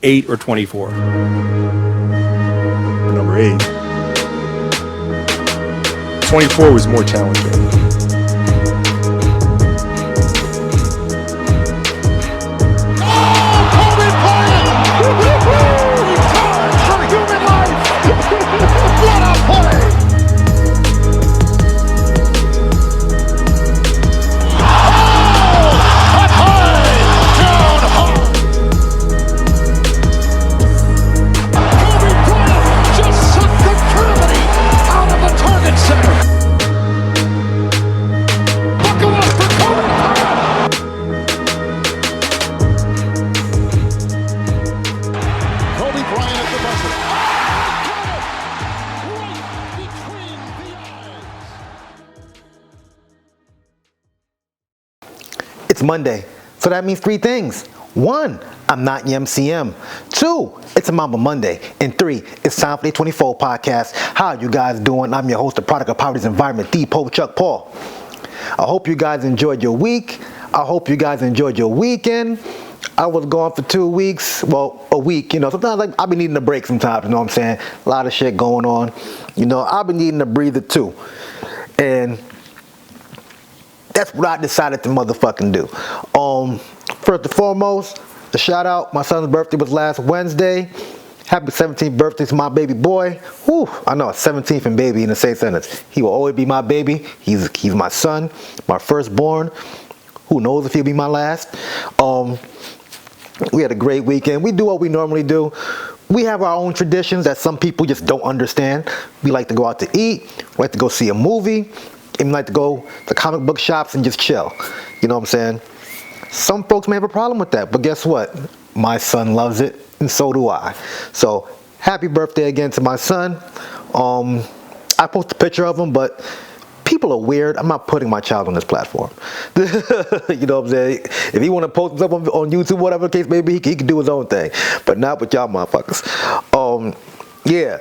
8 or 24? Number 8. 24 was more challenging. It's Monday, so that means 3 things. 1, I'm not your MCM. 2, it's a Mamba Monday. And 3, it's time for the 24 podcast. How you guys doing? I'm your host, the product of poverty's environment, the Pope Chuck Paul. I hope you guys enjoyed your week. I hope you guys enjoyed your weekend. I was gone for 2 weeks, well, a week, sometimes I've been needing a break sometimes, you know what I'm saying? A lot of shit going on. I've been needing a breather too. And that's what I decided to motherfucking do. First and foremost, a shout out. My son's birthday was last Wednesday. Happy 17th birthday to my baby boy. Whew, I know, 17th and baby in the same sentence. He will always be my baby. He's my son, my firstborn. Who knows if he'll be my last. We had a great weekend. We do what we normally do. We have our own traditions that some people just don't understand. We like to go out to eat. We like to go see a movie. Even like to go to comic book shops and just chill. You know what I'm saying? Some folks may have a problem with that, but guess what? My son loves it, and so do I. So, happy birthday again to my son. I posted a picture of him, but people are weird. I'm not putting my child on this platform. You know what I'm saying? If he want to post stuff on YouTube, whatever the case may be, he can do his own thing. But not with y'all motherfuckers. Yeah.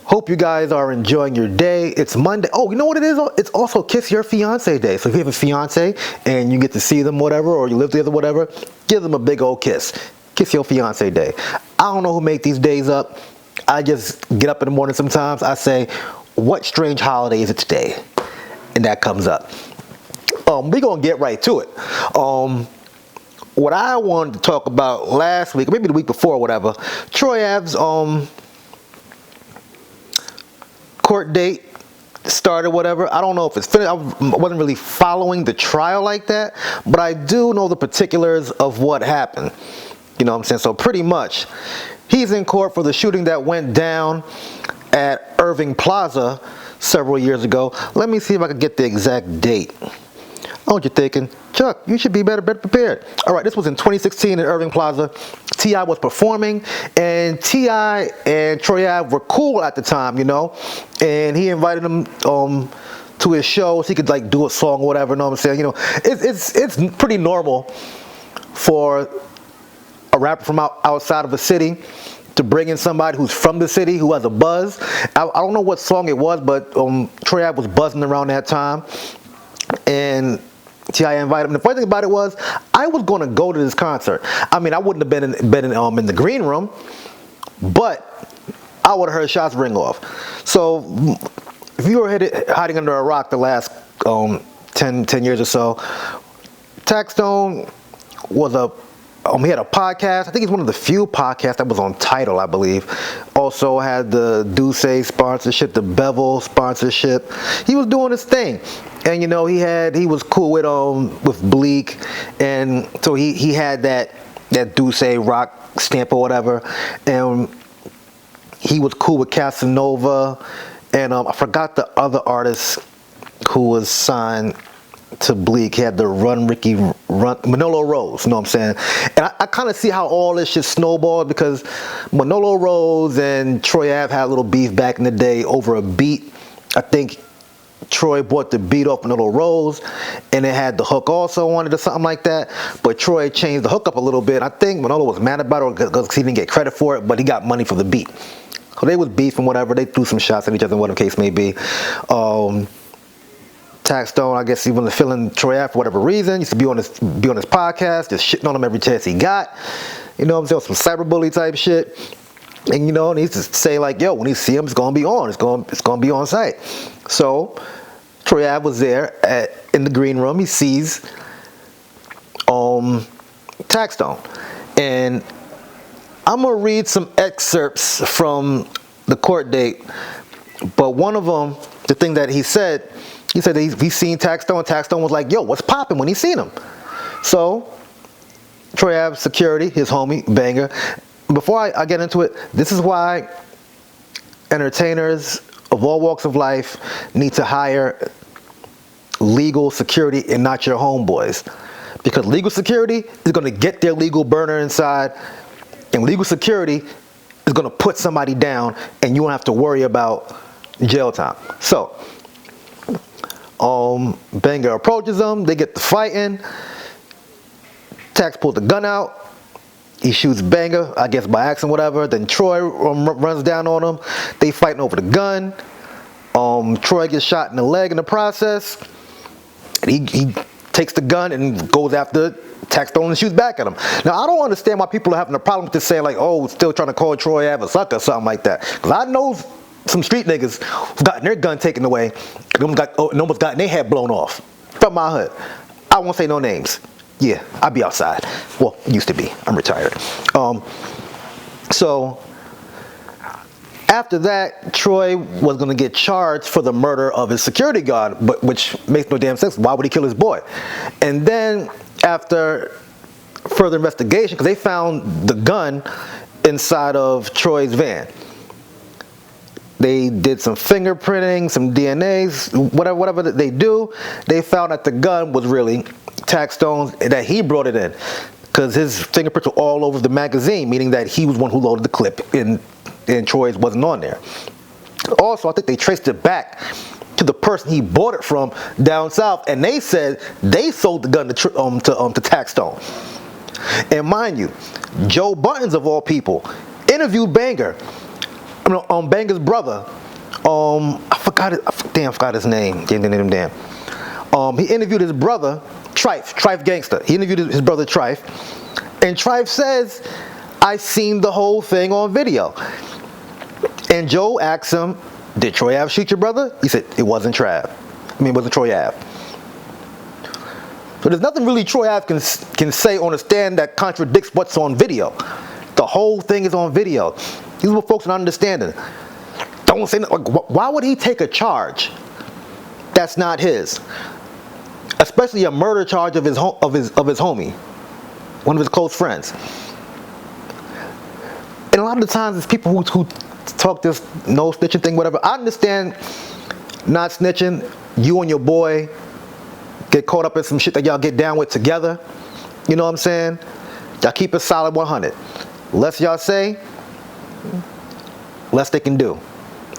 Hope you guys are enjoying your day. It's Monday. Oh, you know what it is? It's also Kiss Your Fiance Day. So if you have a fiance and you get to see them, whatever, or you live together, whatever, give them a big old kiss. Kiss Your Fiance Day. I don't know who make these days up. I just get up in the morning sometimes. I say, what strange holiday is it today? And that comes up. We're going to get right to it. What I wanted to talk about last week, maybe the week before, whatever, Troy Ave's court date started, whatever. I don't know if it's finished. I wasn't really following the trial like that, but I do know the particulars of what happened. You know what I'm saying? So pretty much, he's in court for the shooting that went down at Irving Plaza several years ago. Let me see if I can get the exact date. I know what you're thinking. Chuck, you should be better prepared. All right, this was in 2016 at Irving Plaza. T.I. was performing, and T.I. and Troy Ave were cool at the time, and he invited him to his show so he could do a song or whatever, you know what I'm saying? It's pretty normal for a rapper from outside of the city to bring in somebody who's from the city, who has a buzz. I don't know what song it was, but Troy Ave was buzzing around that time, and T.I. invited him. The funny thing about it was, I was going to go to this concert. I mean, I wouldn't have been in the green room, but I would have heard shots ring off. So, if you were hiding under a rock the last 10 years or so, Taxstone was he had a podcast. I think he's one of the few podcasts that was on Tidal, I believe. Also had the Duce sponsorship, the Bevel sponsorship. He was doing his thing. And he was cool with Bleak, and so he had that Duce rock stamp or whatever, and he was cool with Casanova, and I forgot the other artist who was signed to Bleak. He had the Manolo Rose, you know what I'm saying? And I kind of see how all this shit snowballed, because Manolo Rose and Troy Ave had a little beef back in the day over a beat. I think Troy bought the beat off Manolo Rose, and it had the hook also on it or something like that. But Troy changed the hook up a little bit. I think Manolo was mad about it because he didn't get credit for it, but he got money for the beat. So they was beefing, whatever. They threw some shots at each other, whatever the case may be. Taxstone, I guess he wasn't feeling Troy Ave for whatever reason. Used to be on his podcast, just shitting on him every chance he got. You know what I'm saying? Some cyberbully type shit. And you know, needs to say like, yo, when he see him, it's gonna be on. It's gonna be on site. So Troy Ave was there in the green room. He sees Taxstone, and I'm gonna read some excerpts from the court date. But one of them, the thing that he said that he's seen Taxstone. Taxstone was like, yo, what's popping when he seen him? So Troy Ave security, his homie, banger. Before I get into it, this is why entertainers of all walks of life need to hire legal security and not your homeboys. Because legal security is going to get their legal burner inside, and legal security is going to put somebody down, and you won't have to worry about jail time. So, Banger approaches them, they get to fighting. Tax pulls the gun out. He shoots Banger, I guess by accident, whatever. Then Troy runs down on him. They fighting over the gun. Troy gets shot in the leg in the process. And he takes the gun and goes after Taxstone and shoots back at him. Now, I don't understand why people are having a problem with this saying like, oh, still trying to call Troy Ave a sucker or something like that. Because I know some street niggas who've gotten their gun taken away and almost gotten their head blown off from my hood. I won't say no names. Yeah, I be outside. Well, used to be. I'm retired. So after that, Troy was going to get charged for the murder of his security guard, but which makes no damn sense. Why would he kill his boy? And then after further investigation, because they found the gun inside of Troy's van. They did some fingerprinting, some DNAs, whatever that they do. They found that the gun was really Taxstone's, that he brought it in, because his fingerprints were all over the magazine, meaning that he was one who loaded the clip and Troy's wasn't on there. Also, I think they traced it back to the person he bought it from down south, and they said they sold the gun to Taxstone. And mind you, Joe Buttons of all people interviewed Banger. Banger's brother. I forgot his name. He interviewed his brother, Trife Gangster. He interviewed his brother Trife, and Trife says, I seen the whole thing on video. And Joe asked him, did Troy Ave shoot your brother? He said, it wasn't Troy Ave. So there's nothing really Troy Ave can say on the stand that contradicts what's on video. The whole thing is on video. These are what folks are not understanding. Don't say nothing. Why would he take a charge that's not his? Especially a murder charge of his homie, one of his close friends. And a lot of the times it's people who talk this no snitching thing, whatever. I understand not snitching. You and your boy get caught up in some shit that y'all get down with together. You know what I'm saying? Y'all keep it solid 100. Less y'all say, less they can do.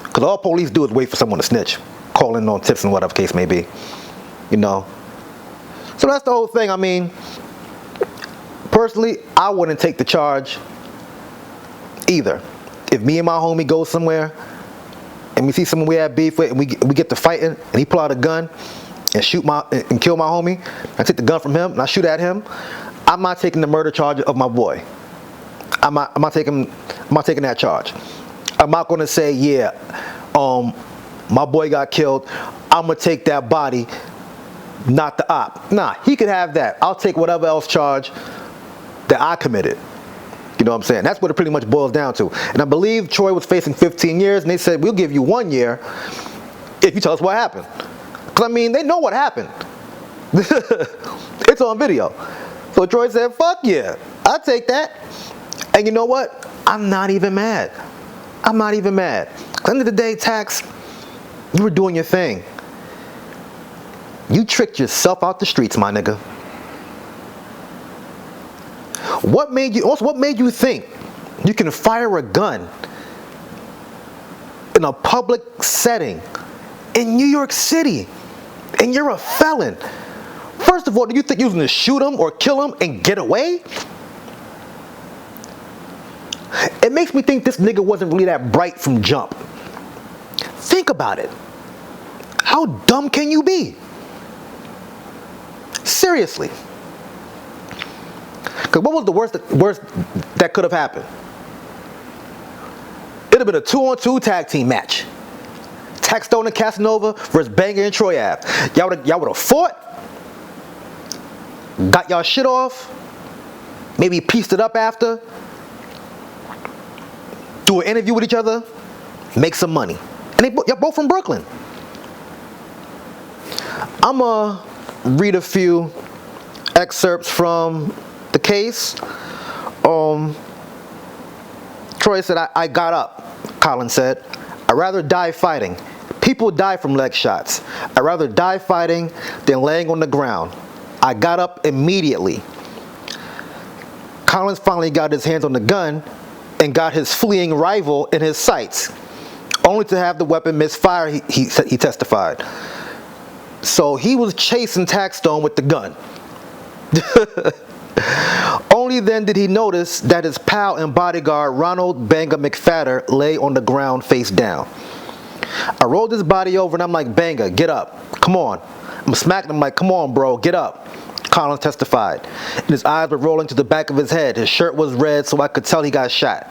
Because all police do is wait for someone to snitch, call in on tips and whatever case may be. You know. So that's the whole thing. I mean, personally, I wouldn't take the charge either. If me and my homie go somewhere and we see someone we have beef with and we get to fighting and he pull out a gun and kill my homie, I take the gun from him and I shoot at him, I'm not taking the murder charge of my boy. I'm not taking that charge. I'm not gonna say, yeah, my boy got killed, I'm gonna take that body, not the op. Nah, he could have that. I'll take whatever else charge that I committed. You know what I'm saying? That's what it pretty much boils down to. And I believe Troy was facing 15 years, and they said, we'll give you 1 year if you tell us what happened. Because, I mean, they know what happened. It's on video. So Troy said, fuck yeah, I'll take that. And you know what? I'm not even mad. I'm not even mad. At the end of the day, Tax, you were doing your thing. You tricked yourself out the streets, my nigga. What made you think you can fire a gun in a public setting in New York City and you're a felon? First of all, do you think you're going to shoot him or kill him and get away? It makes me think this nigga wasn't really that bright from jump. Think about it. How dumb can you be? Seriously. Because what was the worst that could have happened? It'd have been a 2-on-2 tag team match. Taxstone and Casanova versus Banger and Troy Ave. Y'all would have fought, got y'all shit off, maybe pieced it up after, do an interview with each other, make some money. And y'all both from Brooklyn. I'm going to read a few excerpts from the case. Troy said, I got up, Colin said. I'd rather die fighting. People die from leg shots. I'd rather die fighting than laying on the ground. I got up immediately. Collins finally got his hands on the gun and got his fleeing rival in his sights, only to have the weapon misfire, he testified. So he was chasing Taxstone with the gun. Only then did he notice that his pal and bodyguard Ronald Banga McFadder lay on the ground face down. I rolled his body over and I'm like, Banga, get up. Come on. I'm smacking him like, come on, bro, get up. Collins testified. And his eyes were rolling to the back of his head. His shirt was red, so I could tell he got shot.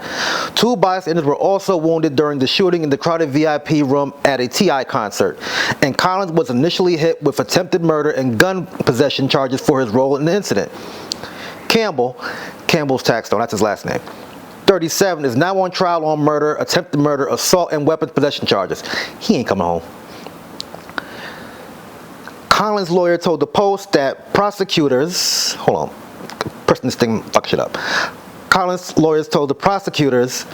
2 bystanders were also wounded during the shooting in the crowded VIP room at a T.I. concert. And Collins was initially hit with attempted murder and gun possession charges for his role in the incident. Campbell's Taxstone, that's his last name, 37, is now on trial on murder, attempted murder, assault, and weapons possession charges. He ain't coming home. Collins' lawyer told the Post that prosecutors... Hold on. Pressing this thing, fuck shit up. Collins' lawyers told the prosecutors...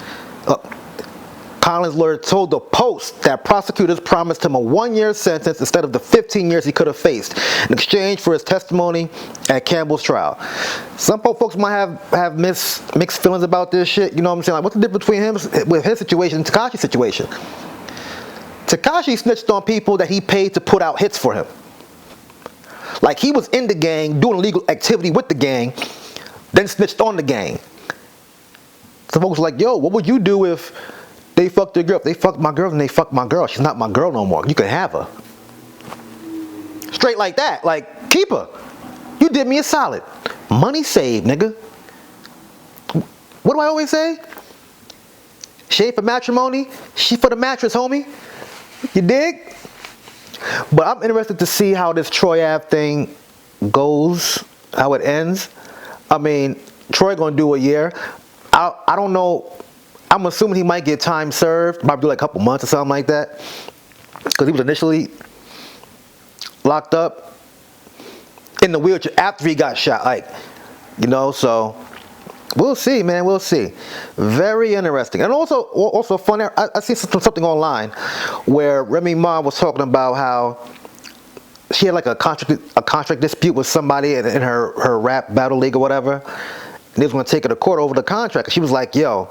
Collins' lawyer told the Post that prosecutors promised him a 1-year sentence instead of the 15 years he could have faced in exchange for his testimony at Campbell's trial. Some folks might have mixed feelings about this shit. You know what I'm saying? Like, what's the difference between him with his situation and Tekashi's situation? Tekashi snitched on people that he paid to put out hits for him. Like, he was in the gang, doing illegal activity with the gang, then snitched on the gang. Some folks were like, yo, what would you do if they fucked your girl? If they fucked my girl, then they fucked my girl. She's not my girl no more. You can have her. Straight like that. Like, keep her. You did me a solid. Money saved, nigga. What do I always say? Shade for matrimony, she for the mattress, homie. You dig? But I'm interested to see how this Troy Ave thing goes, how it ends. I mean, Troy gonna do a year. I don't know. I'm assuming he might get time served, might do like a couple months or something like that, because he was initially locked up in the wheelchair after he got shot. Like, you know, so we'll see, man. We'll see. Very interesting. And also funny, I see something online where Remy Ma was talking about how she had like a contract dispute with somebody in her rap battle league or whatever. And they was going to take her to court over the contract. And she was like, yo,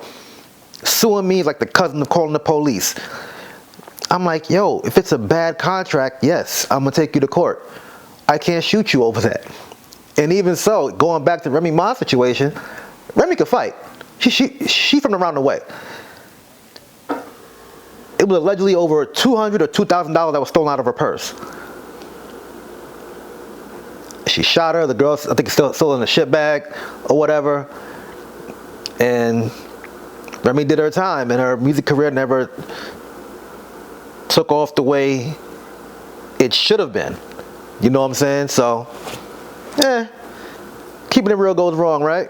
suing me is like the cousin of calling the police. I'm like, yo, if it's a bad contract, yes, I'm going to take you to court. I can't shoot you over that. And even so, going back to Remy Ma's situation, Remy could fight. She from around the way. It was allegedly over $200 or $2,000 that was stolen out of her purse. She shot her. The girl, I think, is still in the shit bag or whatever. And Remy did her time, and her music career never took off the way it should have been. You know what I'm saying? So, keeping it real goes wrong, right?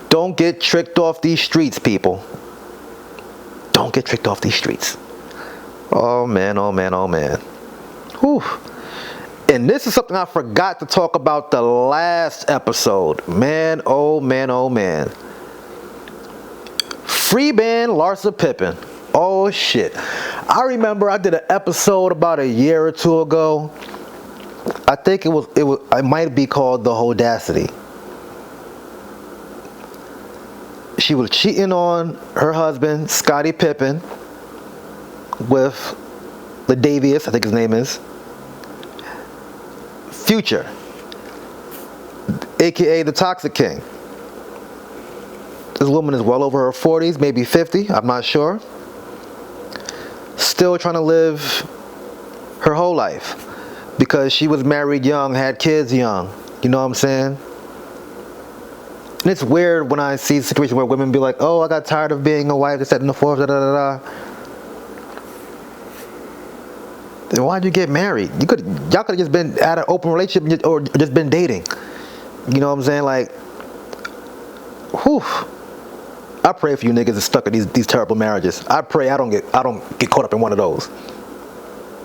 Don't get tricked off these streets, people. Don't get tricked off these streets. Oh man, oh man, oh man. Whew. And this is something I forgot to talk about the last episode. Man, oh man, oh man. Free band Larsa Pippen. Oh shit. I remember I did an episode about a year or two ago. I think it might be called The Audacity. She was cheating on her husband, Scottie Pippen, with Ladavius, I think his name is, Future, aka the Toxic King. This woman is well over her 40s, maybe 50, I'm not sure. Still trying to live her whole life because she was married young, had kids young. You know what I'm saying? And it's weird when I see situations where women be like, oh, I got tired of being a wife, this, that, and the fourth, da da da da. Then why'd you get married? Y'all could have just been at an open relationship or just been dating. You know what I'm saying? Like, whew. I pray for you niggas that's stuck in these terrible marriages. I pray I don't get caught up in one of those.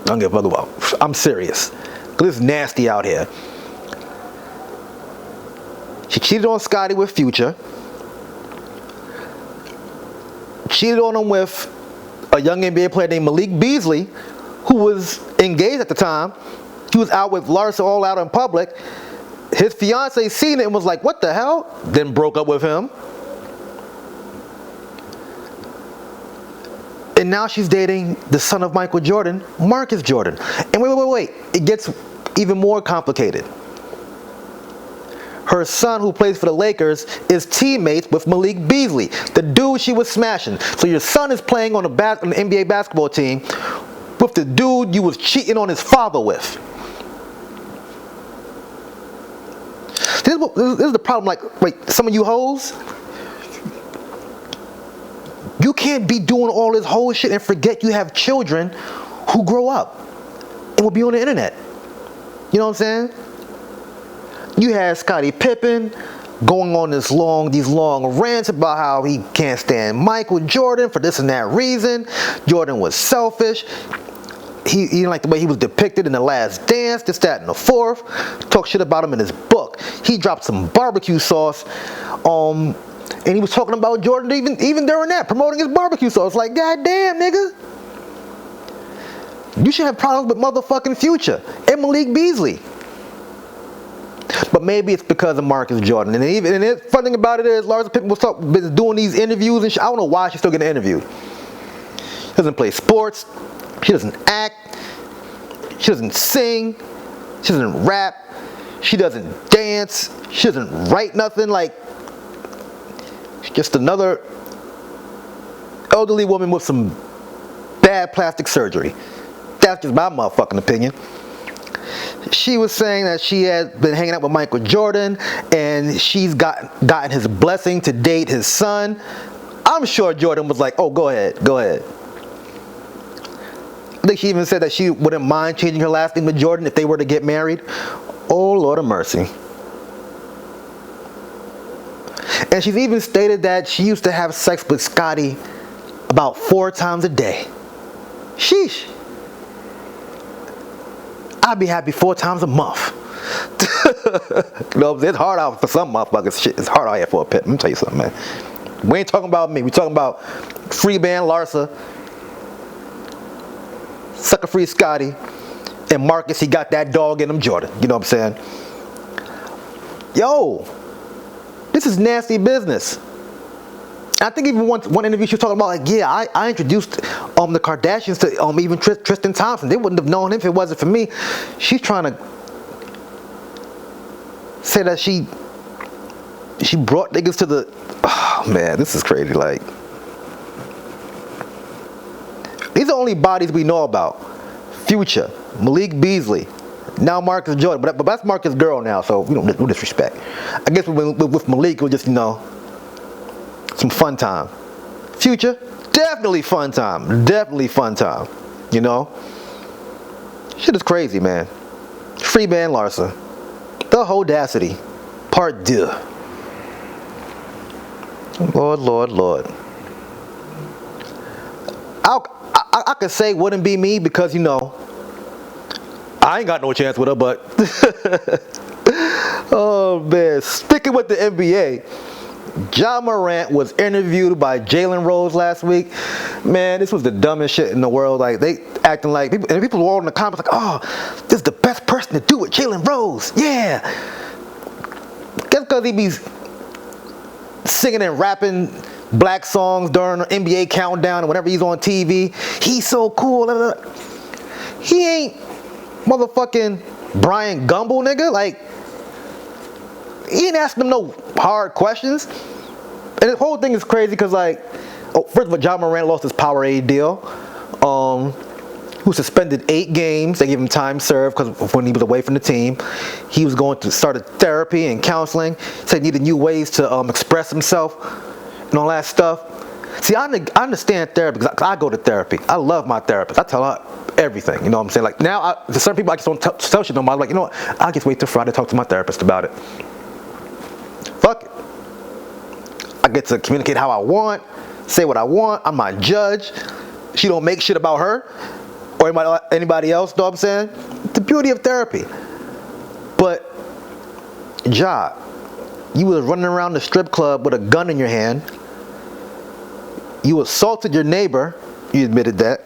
I don't give a fuck about. I'm serious. 'Cause it's nasty out here. She cheated on Scotty with Future. Cheated on him with a young NBA player named Malik Beasley, who was engaged at the time. He was out with Larsa all out in public. His fiance seen it and was like, what the hell? Then broke up with him. And now she's dating the son of Michael Jordan, Marcus Jordan. And wait. It gets even more complicated. Her son, who plays for the Lakers, is teammates with Malik Beasley, the dude she was smashing. So your son is playing on the NBA basketball team with the dude you was cheating on his father with. This is the problem. Like some of you hoes, you can't be doing all this whole shit and forget you have children who grow up and will be on the internet. You know what I'm saying? You had Scottie Pippen going on these long rants about how he can't stand Michael Jordan for this and that reason. Jordan was selfish. He didn't like the way he was depicted in The Last Dance, this, that, and the fourth. Talk shit about him in his book. He dropped some barbecue sauce, and he was talking about Jordan even during that, promoting his barbecue sauce. Like, goddamn, nigga. You should have problems with motherfucking Future and Malik Beasley. But maybe it's because of Marcus Jordan. And the funny thing about it is, Larsa Pippen was doing these interviews and shit. I don't know why she's still getting an interview. She doesn't play sports. She doesn't act. She doesn't sing. She doesn't rap. She doesn't dance. She doesn't write nothing. Like, she's just another elderly woman with some bad plastic surgery. That's just my motherfucking opinion. She was saying that she had been hanging out with Michael Jordan and she's gotten his blessing to date his son. I'm sure Jordan was like, oh, go ahead. I think she even said that she wouldn't mind changing her last name to Jordan if they were to get married. Oh, Lord of mercy. And she's even stated that she used to have sex with Scotty about 4 times a day. Sheesh. I'd be happy 4 times a month. You know, it's hard out for some motherfuckers. Shit, it's hard out here for a pit. Let me tell you something, man. We ain't talking about me. We talking about free band Larsa, sucker free Scotty, and Marcus. He got that dog in him, Jordan. You know what I'm saying? Yo, this is nasty business. I think even one interview she was talking about, like, yeah, I introduced the Kardashians to even Tristan Thompson. They wouldn't have known him if it wasn't for me. She's trying to say that she brought niggas to the. Oh man, this is crazy. Like, these are the only bodies we know about: Future, Malik Beasley, now Marcus Jordan. But that's Marcus' girl now, so we don't no disrespect. I guess with Malik, it was just, you know, some fun time. Future, definitely fun time. You know? Shit is crazy, man. Free band Larsa. The Audacity. Part 2. Lord. I could say wouldn't be me because, you know, I ain't got no chance with her, but oh man, sticking with the NBA. Ja Morant was interviewed by Jalen Rose last week. Man, this was the dumbest shit in the world. Like, they acting like people were all in the comments like, oh, this is the best person to do it, Jalen Rose. Yeah. Just because he be singing and rapping black songs during the NBA countdown and whenever he's on TV, he's so cool. He ain't motherfucking Brian Gumble, nigga. Like, he ain't asking them no hard questions. And the whole thing is crazy because, like, first of all, Ja Morant lost his Powerade deal. He was suspended 8 games. They gave him time served because when he was away from the team, he was going to start therapy and counseling. Said he needed new ways to express himself and all that stuff. See, I understand therapy because I go to therapy. I love my therapist. I tell her everything. You know what I'm saying? Like now, to some people I just don't tell shit no more. I'm like, you know what? I'll just wait till Friday to talk to my therapist about it. Fuck it. I get to communicate how I want, say what I want. I'm not judge. She don't make shit about her or anybody else. Know what I'm saying? The beauty of therapy. But, Ja, you was running around the strip club with a gun in your hand. You assaulted your neighbor. You admitted that.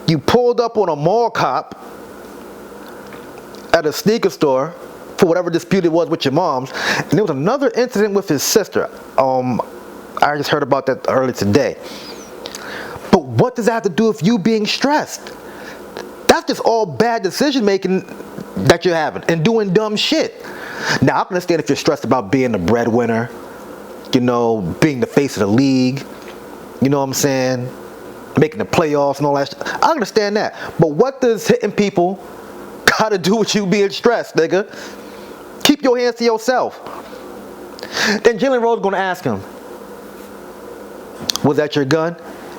You pulled up on a mall cop at a sneaker store for whatever dispute it was with your mom's. And there was another incident with his sister. I just heard about that earlier today. But what does that have to do with you being stressed? That's just all bad decision making that you're having and doing dumb shit. Now, I can understand if you're stressed about being the breadwinner, you know, being the face of the league, you know what I'm saying, making the playoffs and all that shit. I understand that. But what does hitting people got to do with you being stressed, nigga? Keep your hands to yourself. Then Jalen Rose going to ask him, was that your gun?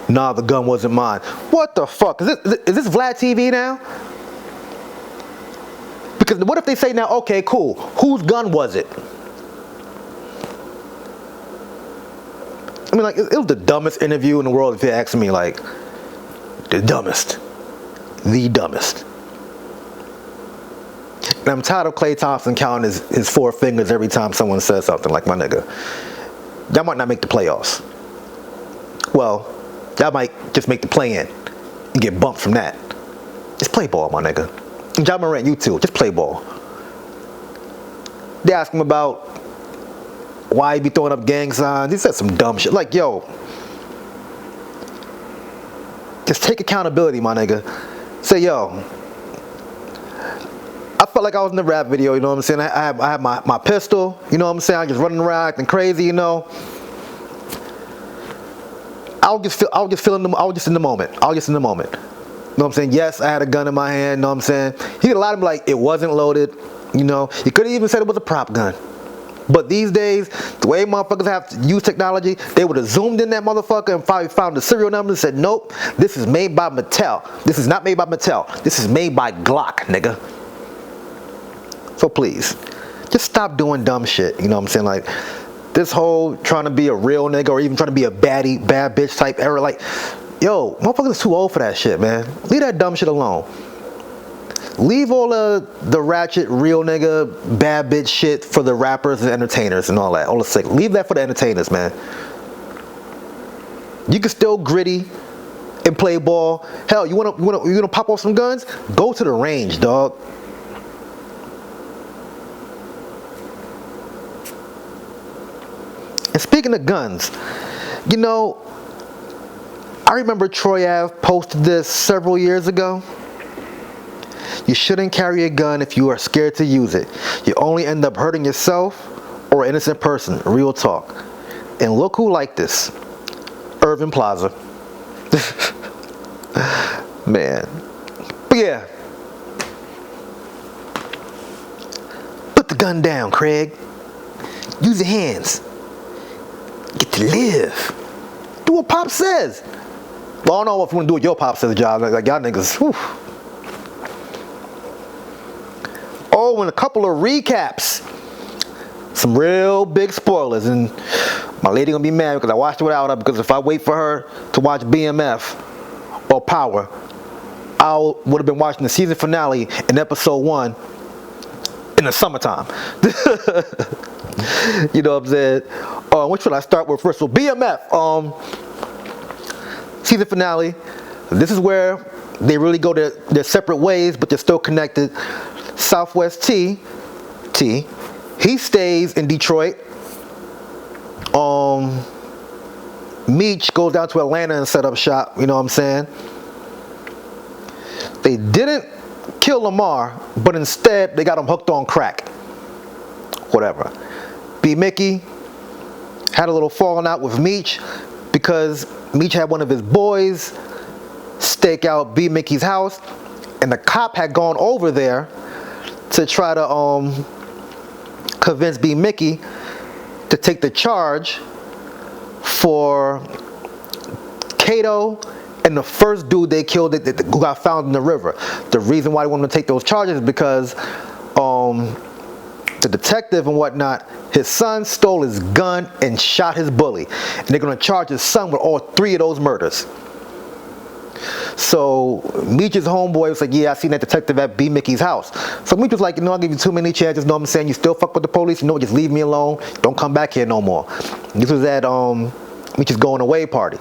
Nah, the gun wasn't mine. What the fuck? Is this Vlad TV now? Because what if they say now, okay, cool, whose gun was it? I mean, like, it was the dumbest interview in the world if you ask me, like, the dumbest. The dumbest. And I'm tired of Klay Thompson counting his 4 fingers every time someone says something, like, my nigga, y'all might not make the playoffs. Well, y'all might just make the play-in and get bumped from that. Just play ball, my nigga. And Ja Morant, you too. Just play ball. They asked him about why he be throwing up gang signs. He said some dumb shit. Like, yo, just take accountability, my nigga. Say, yo, I felt like I was in the rap video, you know what I'm saying? I had my pistol, you know what I'm saying? I was just running around acting crazy, you know. I was just in the moment. You know what I'm saying? Yes, I had a gun in my hand, you know what I'm saying? He did a lot of them like, it wasn't loaded, you know. He could have even said it was a prop gun. But these days, the way motherfuckers have to use technology, they would have zoomed in that motherfucker and probably found the serial number and said, nope, this is made by Mattel. This is not made by Mattel. This is made by Glock, nigga. So please, just stop doing dumb shit, you know what I'm saying? Like, this whole trying to be a real nigga or even trying to be a bad bitch type era, like, yo, motherfuckers too old for that shit, man. Leave that dumb shit alone. Leave all the ratchet, real nigga, bad bitch shit for the rappers and entertainers and all that. All the sick. Leave that for the entertainers, man. You can still gritty and play ball. Hell, you wanna pop off some guns? Go to the range, dog. And speaking of guns, you know, I remember Troy Ave posted this several years ago. You shouldn't carry a gun if you are scared to use it. You only end up hurting yourself or an innocent person. Real talk. And look who liked this. Irving Plaza. Man. But yeah. Put the gun down, Craig. Use your hands. Get to live. Do what Pop says. Well, I don't know if you want to do what your Pop says, job. Like y'all niggas. Whew. Oh, and a couple of recaps. Some real big spoilers. And my lady gonna be mad because I watched it without her, because if I wait for her to watch BMF or Power, I would have been watching the season finale in episode 1 in the summertime. You know what I'm saying? Which should I start with first? So BMF, season finale. This is where they really go their separate ways, but they're still connected. Southwest T, he stays in Detroit. Meech goes down to Atlanta and set up shop, you know what I'm saying? They didn't kill Lamar, but instead they got him hooked on crack. Whatever. B. Mickey had a little falling out with Meech because Meech had one of his boys stake out B. Mickey's house, and the cop had gone over there to try to convince B. Mickey to take the charge for Kato and the first dude they killed who got found in the river. The reason why they wanted to take those charges is because the detective and whatnot, his son stole his gun and shot his bully. And they're going to charge his son with all 3 of those murders. So Meech's homeboy was like, yeah, I seen that detective at B. Mickey's house. So Meech was like, I'll give you too many chances. You know what I'm saying? You still fuck with the police. Just leave me alone. Don't come back here no more. This was at Meech's going away party.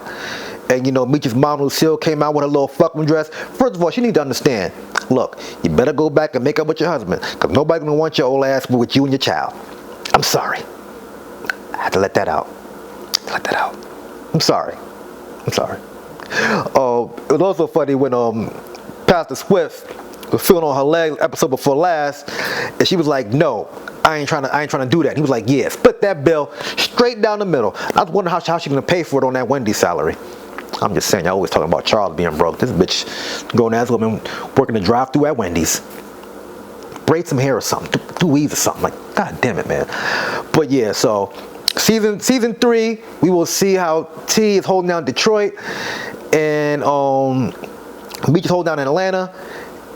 And Meech's mom Lucille came out with her little fucking dress. First of all, she need to understand. Look, you better go back and make up with your husband, because nobody's gonna want your old ass with you and your child. I'm sorry. I had to let that out. I'm sorry. It was also funny when Pastor Swift was feeling on her leg episode before last, and she was like, no, I ain't trying to do that. And he was like, yeah, split that bill straight down the middle. I was wondering how she's gonna pay for it on that Wendy's salary. I'm just saying, y'all always talking about Charles being broke. This bitch going as woman working the drive-thru at Wendy's. Braid some hair or something. Do weaves or something. Like, god damn it, man. But yeah, so season 3, we will see how T is holding down Detroit, and Beach is holding down Atlanta,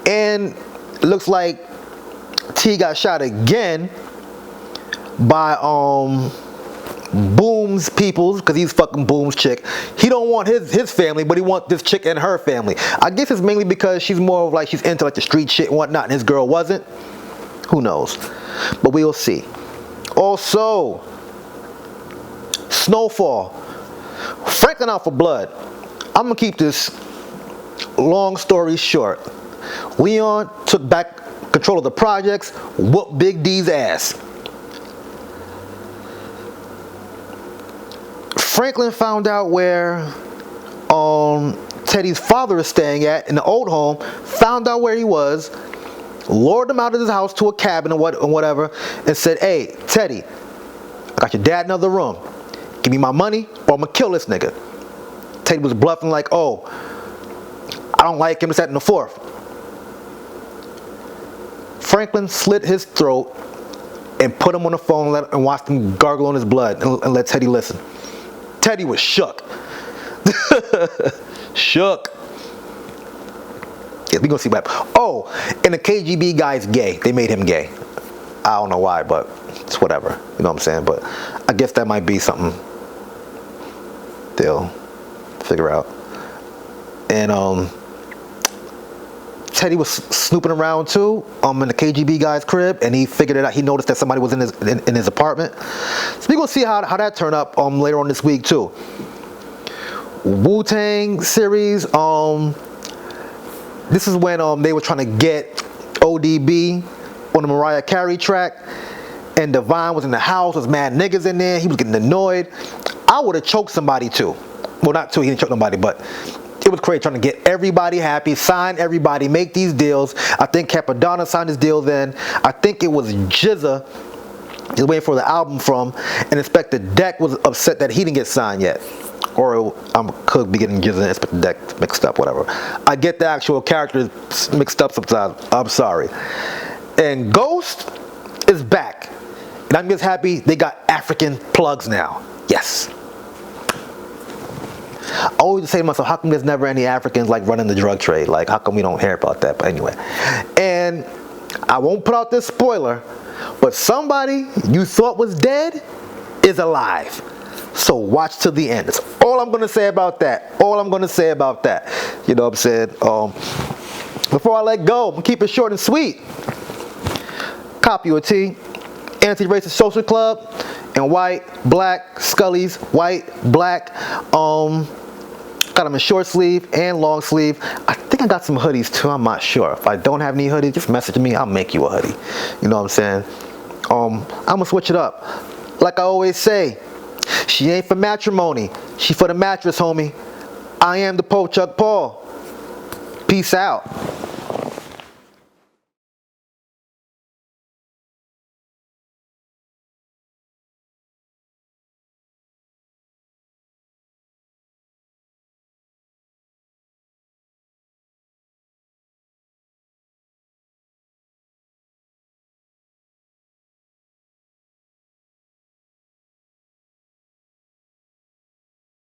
and it looks like T got shot again by Boom's peoples, because he's fucking Boom's chick. He don't want his family, but he wants this chick and her family. I guess it's mainly because she's more of like, she's into like the street shit and whatnot, and his girl wasn't. Who knows? But we'll see. Also, Snowfall. Franklin out for blood. I'm gonna keep this long story short. Leon took back control of the projects, whooped Big D's ass. Franklin found out where Teddy's father is staying at in the old home, found out where he was, lured him out of his house to a cabin or whatever, and said, hey, Teddy, I got your dad in another room. Give me my money or I'm gonna kill this nigga. Teddy was bluffing like, oh, I don't like him, this, that, and the fourth. Franklin slit his throat and put him on the phone and watched him gargle on his blood and let Teddy listen. Teddy was shook. Shook. Yeah, we gonna see what happens. Oh, and the KGB guy's gay. They made him gay. I don't know why, but it's whatever. You know what I'm saying? But I guess that might be something they'll figure out. And Teddy was snooping around too, in the KGB guy's crib, and he figured it out. He noticed that somebody was in his apartment. So we're gonna see how that turned up later on this week too. Wu-Tang series. This is when they were trying to get ODB on the Mariah Carey track, and Divine was in the house. Was mad niggas in there. He was getting annoyed. I would have choked somebody too. Well, not too. He didn't choke nobody, but. It was crazy, trying to get everybody happy, sign everybody, make these deals. I think Capadonna signed his deal then. I think it was Jizza he was waiting for the album from, and Inspector Deck was upset that he didn't get signed yet. Or I could be getting Jizza and Inspector Deck mixed up, whatever. I get the actual characters mixed up sometimes. I'm sorry. And Ghost is back. And I'm just happy they got African plugs now. Yes. I always say to myself, how come there's never any Africans like running the drug trade? Like, how come we don't hear about that? But anyway, and I won't put out this spoiler, but somebody you thought was dead is alive. So watch till the end. That's all I'm gonna say about that. All I'm gonna say about that. You know what I'm saying? Before I let go, I'm gonna keep it short and sweet. Copy your T, Anti-Racist Social Club. And white, black, Scully's, white, black, got them in short sleeve and long sleeve. I think I got some hoodies too, I'm not sure. If I don't have any hoodies, just message me, I'll make you a hoodie. You know what I'm saying? I'm gonna switch it up. Like I always say, she ain't for matrimony, she for the mattress, homie. I am the Poe Chuck Paul. Peace out.